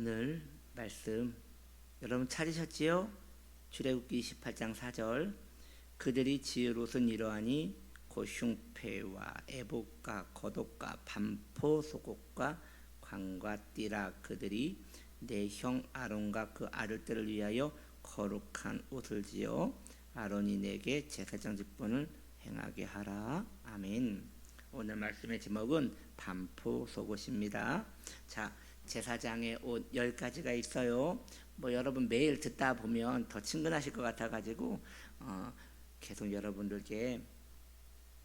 오늘 말씀 여러분 찾으셨지요? 출애굽기 28장 4절 그들이 지을 옷은 이러하니 곧 흉패와 에봇과 겉옷과 반포 속옷과 관과 띠라. 그들이 내 형 아론과 그 아들들을 위하여 거룩한 옷을 지어 아론이 내게 제사장 직분을 행하게 하라. 아멘. 오늘 말씀의 제목은 반포 속옷입니다. 자, 제사장의 옷 10가지가 있어요. 여러분 매일 듣다 보면 더 친근하실 것 같아가지고 계속 여러분들께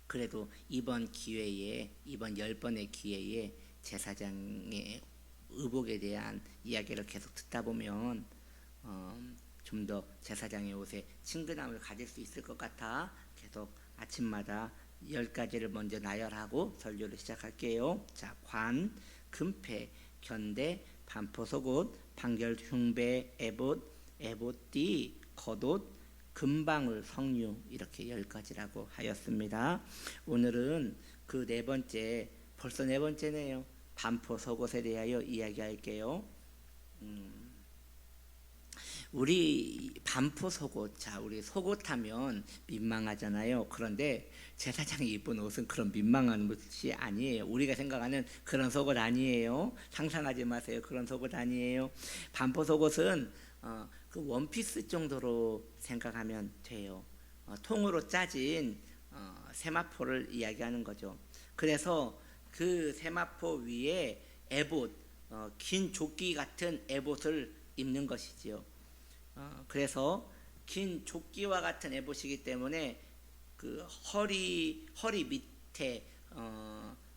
그래도 이번 10번의 기회에 제사장의 의복에 대한 이야기를 계속 듣다 보면 좀 더 제사장의 옷에 친근함을 가질 수 있을 것 같아 계속 아침마다 10가지를 먼저 나열하고 설교를 시작할게요. 자, 관, 금패, 견대, 반포 속옷, 판결 흉배, 에봇띠, 겉옷, 금방울, 성류, 이렇게 10가지라고 하였습니다. 오늘은 그 네 번째, 벌써 네 번째네요. 반포 속옷에 대하여 이야기할게요. 우리 반포 속옷, 자, 우리 속옷하면 민망하잖아요. 그런데 제사장이 입은 옷은 그런 민망한 옷이 아니에요. 우리가 생각하는 그런 속옷 아니에요. 상상하지 마세요. 그런 속옷 아니에요. 반포 속옷은 그 원피스 정도로 생각하면 돼요. 통으로 짜진 세마포를 이야기하는 거죠. 그래서 그 세마포 위에 에봇, 긴 조끼 같은 에봇을 입는 것이지요. 그래서 긴 조끼와 같은 에봇이기 때문에 그 허리 밑에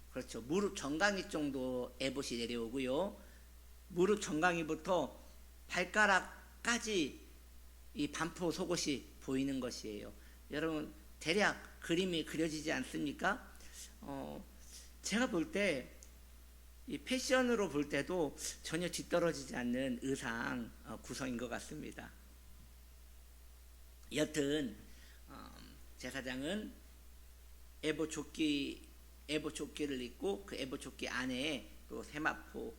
그렇죠, 무릎 정강이 정도 에봇이 내려오고요. 무릎 정강이부터 발가락까지 이 반포 속옷이 보이는 것이에요. 여러분 대략 그림이 그려지지 않습니까? 제가 볼 때 이 패션으로 볼 때도 전혀 뒤떨어지지 않는 의상 구성인 것 같습니다. 여튼 제사장은 에봇 조끼를 입고 그 에봇 조끼 안에 또 세마포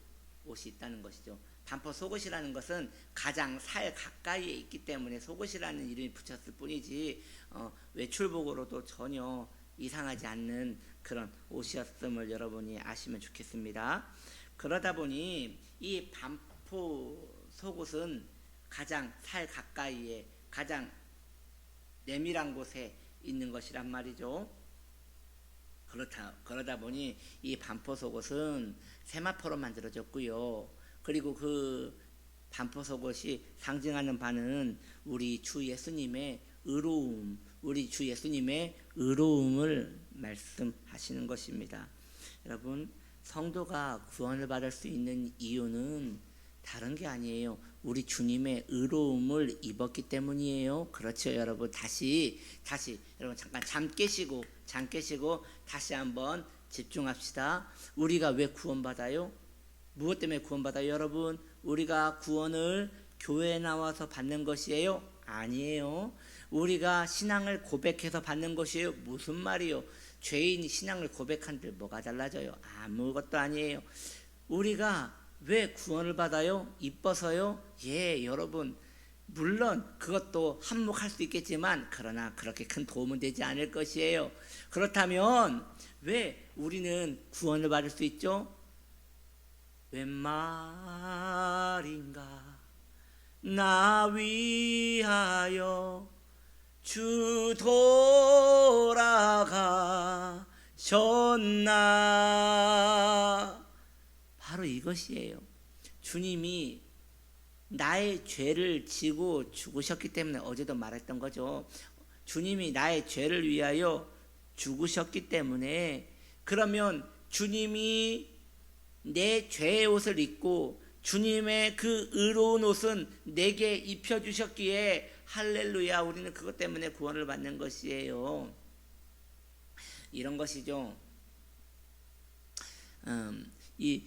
옷이 있다는 것이죠. 반포 속옷이라는 것은 가장 살 가까이에 있기 때문에 속옷이라는 이름이 붙였을 뿐이지 외출복으로도 전혀 이상하지 않는 그런 옷이었음을 여러분이 아시면 좋겠습니다. 그러다 보니 이 반포 속옷은 가장 살 가까이에 가장 내밀한 곳에 있는 것이란 말이죠. 그러다 보니 이 반포 속옷은 세마포로 만들어졌고요. 그리고 그 반포 속옷이 상징하는 바는 우리 주 예수님의 의로움을 말씀하시는 것입니다. 여러분, 성도가 구원을 받을 수 있는 이유는 다른 게 아니에요. 우리 주님의 의로움을 입었기 때문이에요. 그렇죠, 여러분. 다시 여러분 잠 깨시고 다시 한번 집중합시다. 우리가 왜 구원받아요? 무엇 때문에 구원받아요, 여러분? 우리가 구원을 교회에 나와서 받는 것이에요? 아니에요. 우리가 신앙을 고백해서 받는 것이에요. 무슨 말이요? 죄인이 신앙을 고백한들 뭐가 달라져요? 아무것도 아니에요. 우리가 왜 구원을 받아요? 이뻐서요? 예, 여러분, 물론 그것도 한몫할 수 있겠지만 그러나 그렇게 큰 도움은 되지 않을 것이에요. 그렇다면 왜 우리는 구원을 받을 수 있죠? 웬 말인가 나 위하여 주 돌아가셨나. 바로 이것이에요. 주님이 나의 죄를 지고 죽으셨기 때문에, 어제도 말했던 거죠. 주님이 나의 죄를 위하여 죽으셨기 때문에, 그러면 주님이 내 죄의 옷을 입고 주님의 그 의로운 옷은 내게 입혀주셨기에 할렐루야, 우리는 그것 때문에 구원을 받는 것이에요. 이런 것이죠. 이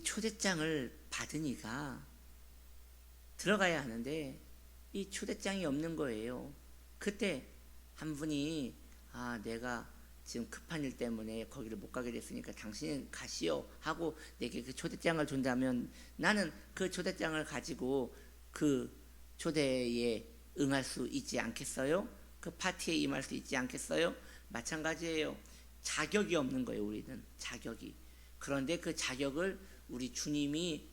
초대장을 받으니까 들어가야 하는데 이 초대장이 없는 거예요. 그때 한 분이 내가 지금 급한 일 때문에 거기를 못 가게 됐으니까 당신이 가시오 하고 내게 그 초대장을 준다면 나는 그 초대장을 가지고 그 초대에 응할 수 있지 않겠어요? 그 파티에 임할 수 있지 않겠어요? 마찬가지예요. 자격이 없는 거예요. 우리는 자격이. 그런데 그 자격을 우리 주님이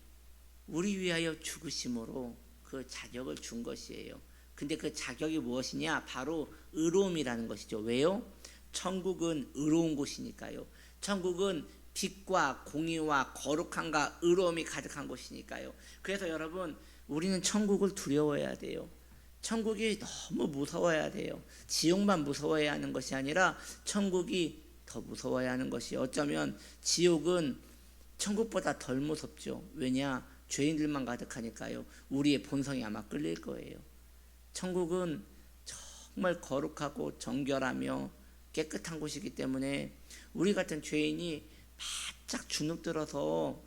우리 위하여 죽으심으로 그 자격을 준 것이에요. 근데 그 자격이 무엇이냐? 바로 의로움이라는 것이죠. 왜요? 천국은 의로운 곳이니까요. 천국은 빛과 공의와 거룩함과 의로움이 가득한 곳이니까요. 그래서 여러분, 우리는 천국을 두려워해야 돼요. 천국이 너무 무서워야 돼요. 지옥만 무서워해야 하는 것이 아니라 천국이 더 무서워야 하는 것이, 어쩌면 지옥은 천국보다 덜 무섭죠. 왜냐? 죄인들만 가득하니까요. 우리의 본성이 아마 끌릴 거예요. 천국은 정말 거룩하고 정결하며 깨끗한 곳이기 때문에 우리 같은 죄인이 바짝 주눅들어서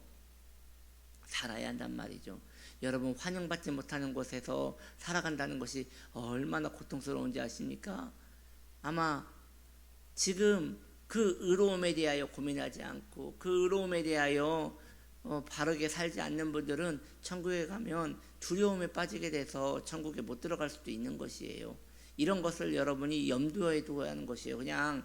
살아야 한단 말이죠. 여러분, 환영받지 못하는 곳에서 살아간다는 것이 얼마나 고통스러운지 아십니까? 아마 지금 그 의로움에 대하여 고민하지 않고 그 의로움에 대하여 바르게 살지 않는 분들은 천국에 가면 두려움에 빠지게 돼서 천국에 못 들어갈 수도 있는 것이에요. 이런 것을 여러분이 염두에 두어야 하는 것이에요. 그냥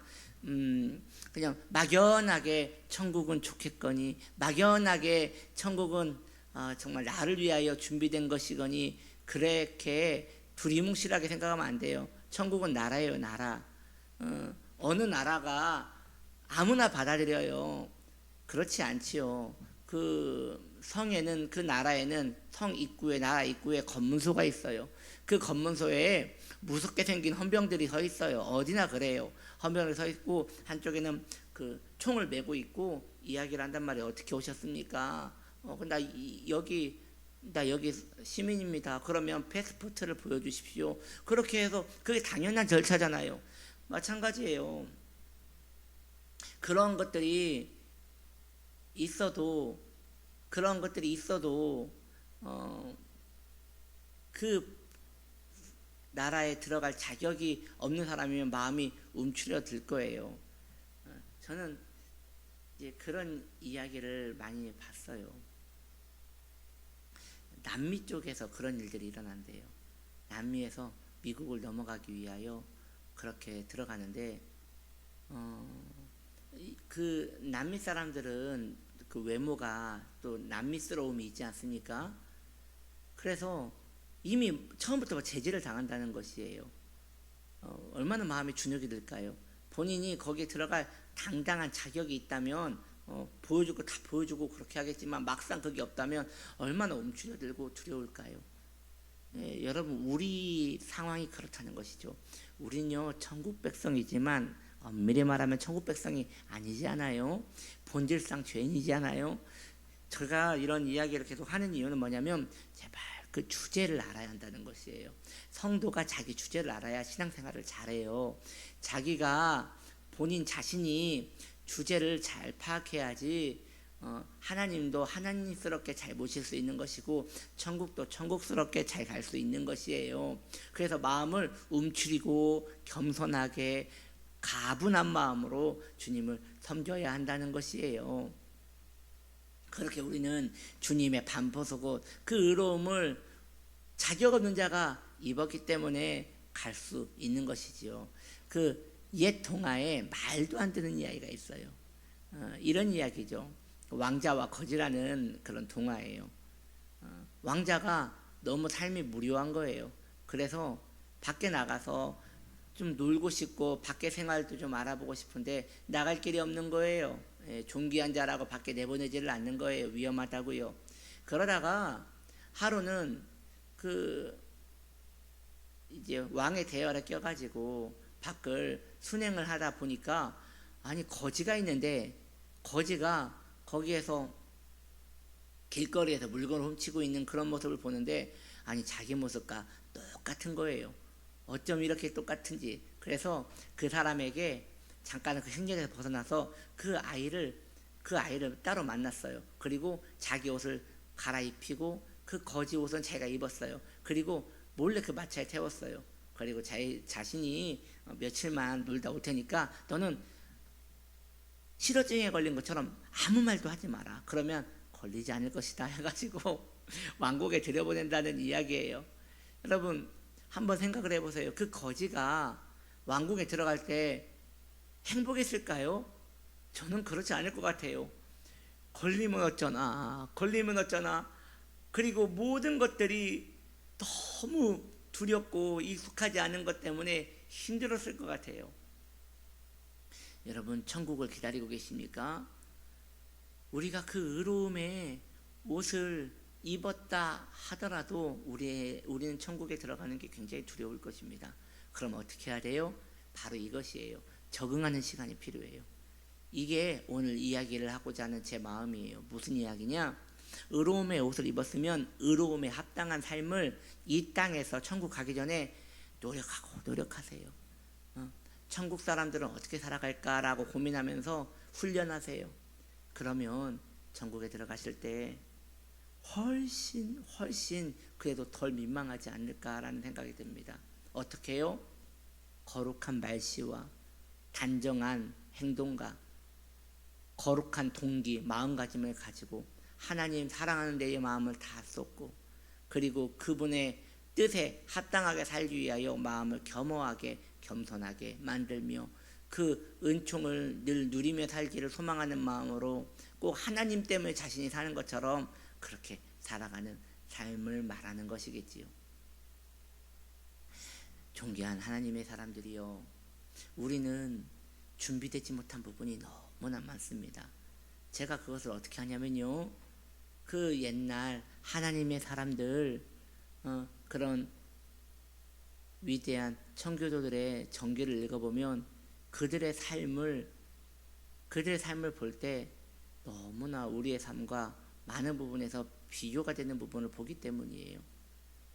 막연하게 천국은 좋겠거니, 막연하게 천국은 정말 나를 위하여 준비된 것이거니, 그렇게 두리뭉실하게 생각하면 안 돼요. 천국은 나라예요, 나라. 어느 나라가 아무나 받아들여요. 그렇지 않지요. 그 성에는, 그 나라에는 성 입구에, 나라 입구에 검문소가 있어요. 그 검문소에 무섭게 생긴 헌병들이 서 있어요. 어디나 그래요. 헌병들이 서 있고 한쪽에는 그 총을 메고 있고 이야기를 한단 말이에요. 어떻게 오셨습니까? 나 여기 시민입니다. 그러면 패스포트를 보여주십시오. 그렇게 해서 그게 당연한 절차잖아요. 마찬가지예요. 그런 것들이 있어도 그 나라에 들어갈 자격이 없는 사람이면 마음이 움츠려들 거예요. 저는 이제 그런 이야기를 많이 봤어요. 남미 쪽에서 그런 일들이 일어난대요. 남미에서 미국을 넘어가기 위하여 그렇게 들어가는데, 그 남미 사람들은 그 외모가 또 남미스러움이 있지 않습니까? 그래서 이미 처음부터 제지를 당한다는 것이에요. 얼마나 마음이 주눅이 들까요? 본인이 거기에 들어갈 당당한 자격이 있다면 보여줄 거 다 보여주고 그렇게 하겠지만, 막상 그게 없다면 얼마나 움츠려들고 두려울까요? 여러분, 우리 상황이 그렇다는 것이죠. 우리는요, 천국 백성이지만 엄밀히 말하면 천국 백성이 아니지 않아요? 본질상 죄인이지 않아요? 제가 이런 이야기를 계속 하는 이유는 뭐냐면, 제발 그 주제를 알아야 한다는 것이에요. 성도가 자기 주제를 알아야 신앙생활을 잘해요. 자기가 본인 자신이 주제를 잘 파악해야지 하나님도 하나님스럽게 잘 모실 수 있는 것이고, 천국도 천국스럽게 잘 갈 수 있는 것이에요. 그래서 마음을 움츠리고 겸손하게 가분한 마음으로 주님을 섬겨야 한다는 것이에요. 그렇게 우리는 주님의 반포속옷, 그 의로움을 자격 없는 자가 입었기 때문에 갈 수 있는 것이지요. 그 옛 동화에 말도 안 되는 이야기가 있어요. 이런 이야기죠. 왕자와 거지라는 그런 동화예요. 왕자가 너무 삶이 무료한 거예요. 그래서 밖에 나가서 좀 놀고 싶고 밖에 생활도 좀 알아보고 싶은데 나갈 길이 없는 거예요. 존귀한 자라고 밖에 내보내지를 않는 거예요. 위험하다고요. 그러다가 하루는 그 이제 왕의 대열에 껴가지고 밖을 순행을 하다 보니까, 아니, 거지가 있는데 거지가 거기에서 길거리에서 물건을 훔치고 있는 그런 모습을 보는데, 아니, 자기 모습과 똑같은 거예요. 어쩜 이렇게 똑같은지. 그래서 그 사람에게 잠깐 그 행렬에서 벗어나서 그 아이를 따로 만났어요. 그리고 자기 옷을 갈아입히고 그 거지 옷은 자기가 입었어요. 그리고 몰래 그 마차에 태웠어요. 그리고 자신이 며칠만 놀다 올 테니까 너는 실어증에 걸린 것처럼 아무 말도 하지 마라. 그러면 걸리지 않을 것이다 해가지고 왕국에 들여보낸다는 이야기예요. 여러분 한번 생각을 해보세요. 그 거지가 왕국에 들어갈 때 행복했을까요? 저는 그렇지 않을 것 같아요. 걸리면 어쩌나, 걸리면 어쩌나. 그리고 모든 것들이 너무 두렵고 익숙하지 않은 것 때문에 힘들었을 것 같아요. 여러분 천국을 기다리고 계십니까? 우리가 그 의로움의 옷을 입었다 하더라도 우리는 천국에 들어가는 게 굉장히 두려울 것입니다. 그럼 어떻게 해야 돼요? 바로 이것이에요. 적응하는 시간이 필요해요. 이게 오늘 이야기를 하고자 하는 제 마음이에요. 무슨 이야기냐? 의로움의 옷을 입었으면 의로움에 합당한 삶을 이 땅에서 천국 가기 전에 노력하세요. 천국 사람들은 어떻게 살아갈까라고 고민하면서 훈련하세요. 그러면 천국에 들어가실 때 훨씬 그래도 덜 민망하지 않을까라는 생각이 듭니다. 어떻게 해요? 거룩한 말씨와 단정한 행동과 거룩한 동기, 마음가짐을 가지고 하나님 사랑하는 데의 마음을 다 쏟고, 그리고 그분의 뜻에 합당하게 살기 위하여 마음을 겸허하게 겸손하게 만들며 그 은총을 늘 누리며 살기를 소망하는 마음으로 꼭 하나님 때문에 자신이 사는 것처럼 그렇게 살아가는 삶을 말하는 것이겠지요. 존귀한 하나님의 사람들이요, 우리는 준비되지 못한 부분이 너무나 많습니다. 제가 그것을 어떻게 하냐면요, 그 옛날 하나님의 사람들, 그런 위대한 청교도들의 전기를 읽어보면 그들의 삶을 볼 때 너무나 우리의 삶과 많은 부분에서 비교가 되는 부분을 보기 때문이에요.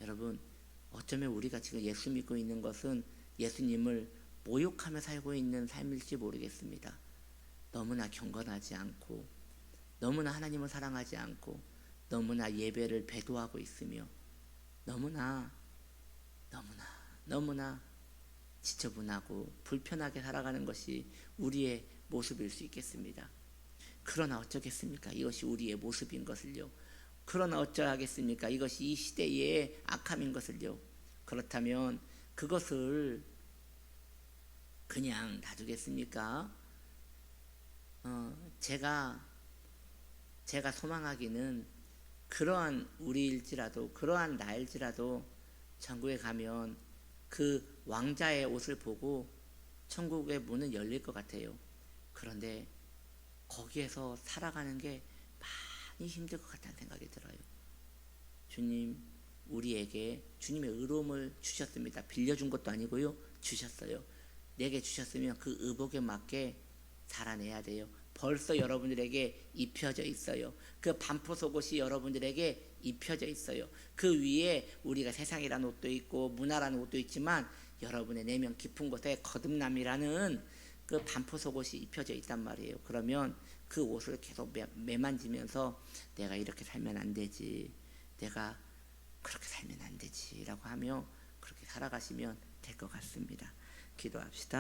여러분, 어쩌면 우리가 지금 예수 믿고 있는 것은 예수님을 모욕하며 살고 있는 삶일지 모르겠습니다. 너무나 경건하지 않고, 너무나 하나님을 사랑하지 않고, 너무나 예배를 배도하고 있으며, 너무나 지저분하고 불편하게 살아가는 것이 우리의 모습일 수 있겠습니다. 그러나 어쩌겠습니까? 이것이 우리의 모습인 것을요. 그러나 어쩌하겠습니까? 이것이 이 시대의 악함인 것을요. 그렇다면 그것을 그냥 놔두겠습니까? 제가 소망하기는 그러한 우리일지라도, 그러한 나일지라도 천국에 가면 그 왕자의 옷을 보고 천국의 문은 열릴 것 같아요. 그런데 거기에서 살아가는 게 많이 힘들 것 같다는 생각이 들어요. 주님, 우리에게 주님의 의로움을 주셨습니다. 빌려준 것도 아니고요, 주셨어요. 내게 주셨으면 그 의복에 맞게 살아내야 돼요. 벌써 여러분들에게 입혀져 있어요. 그 반포 속옷이 여러분들에게 입혀져 있어요. 그 위에 우리가 세상이라는 옷도 있고 문화라는 옷도 있지만 여러분의 내면 깊은 곳에 거듭남이라는 그 반포 속옷이 입혀져 있단 말이에요. 그러면 그 옷을 계속 매만지면서 내가 이렇게 살면 안 되지, 내가 그렇게 살면 안 되지 라고 하며 그렇게 살아가시면 될 것 같습니다. 기도합시다.